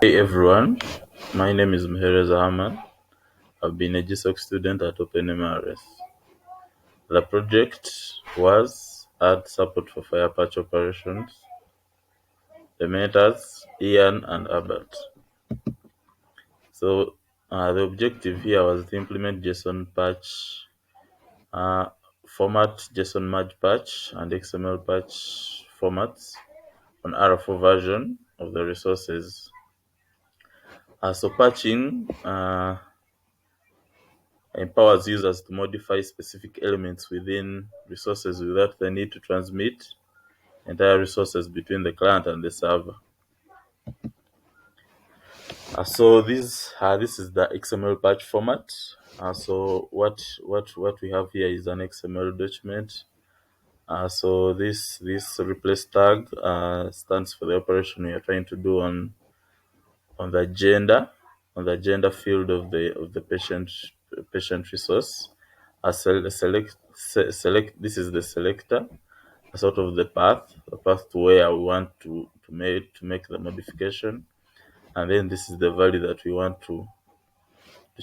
Hey everyone, my name is Muhereza Herman. I've been a GSOC student at OpenMRS. The project was add support for FHIR patch operations. The mentors, Ian and Albert. So the objective here was to implement JSON patch uh, format, JSON merge patch, and XML patch formats on R4 version of the resources. So patching empowers users to modify specific elements within resources without the need to transmit entire resources between the client and the server. This is the XML patch format. So what we have here is an XML document. This replace tag stands for the operation we are trying to do on the gender field of the patient resource. Select this is the selector, a sort of the path to where we want to make the modification, and then this is the value that we want to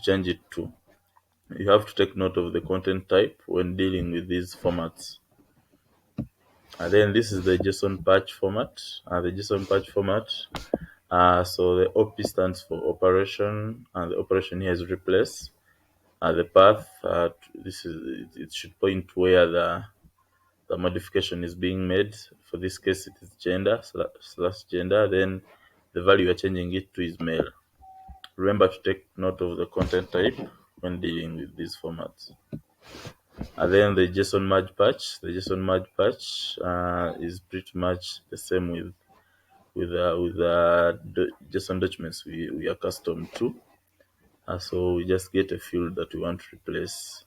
change it to. You have to take note of the content type when dealing with these formats. And then this is the JSON patch format. The JSON patch format. So the OP stands for operation, and the operation here is replace. The path, it should point to where the modification is being made. For this case, it is gender slash gender. Then the value you're changing it to is male. Remember to take note of the content type when dealing with these formats. And then the JSON merge patch. The JSON merge patch is pretty much the same with JSON documents we are accustomed to. So we just get a field that we want to replace,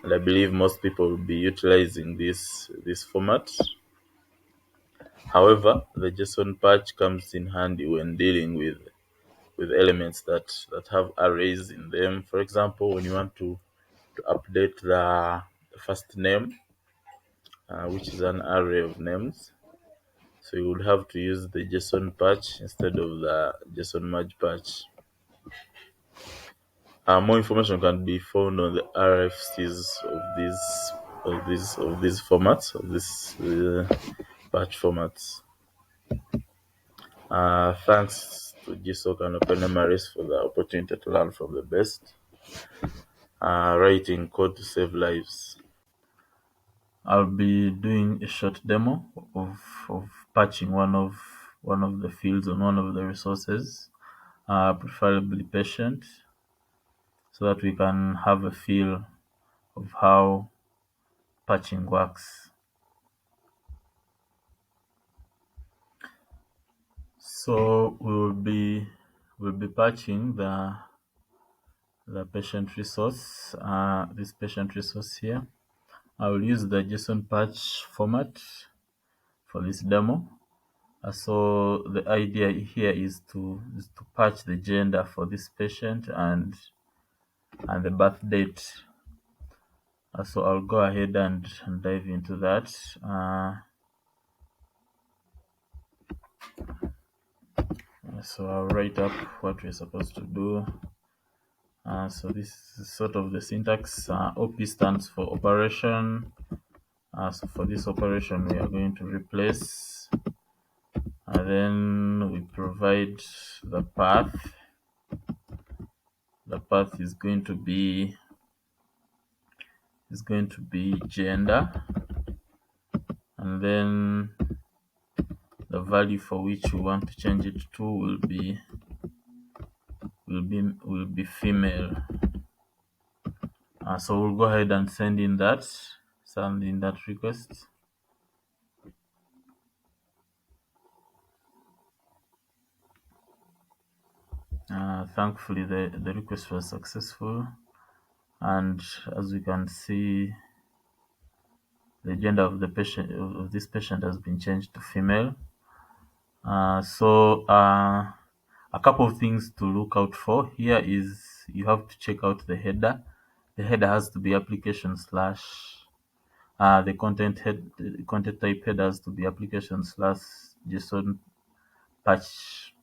and I believe most people will be utilizing this format. However, the JSON patch comes in handy when dealing with elements that have arrays in them. For example, when you want to update the first name, which is an array of names, so you would have to use the JSON patch instead of the JSON merge patch. More information can be found on the RFCs of these formats, of this patch formats. Thanks to GSOC and OpenMRS for the opportunity to learn from the best. Writing code to save lives. I'll be doing a short demo of patching one of the fields on one of the resources, preferably patient, so that we can have a feel of how patching works. So we'll be patching the patient resource, this patient resource here. I will use the JSON patch format for this demo. So the idea here is to patch the gender for this patient and the birth date. So I'll go ahead and dive into that. So I'll write up what we're supposed to do. So this is sort of the syntax. OP stands for operation. So for this operation, we are going to replace, and then we provide the path. The path is going to be gender, and then the value for which we want to change it to will be female. So we'll go ahead and send in that request. Thankfully the request was successful, and as we can see, the gender of the patient of this patient has been changed to female. So a couple of things to look out for here is you have to check out the header. The header has to be application slash the content type header has to be application slash JSON patch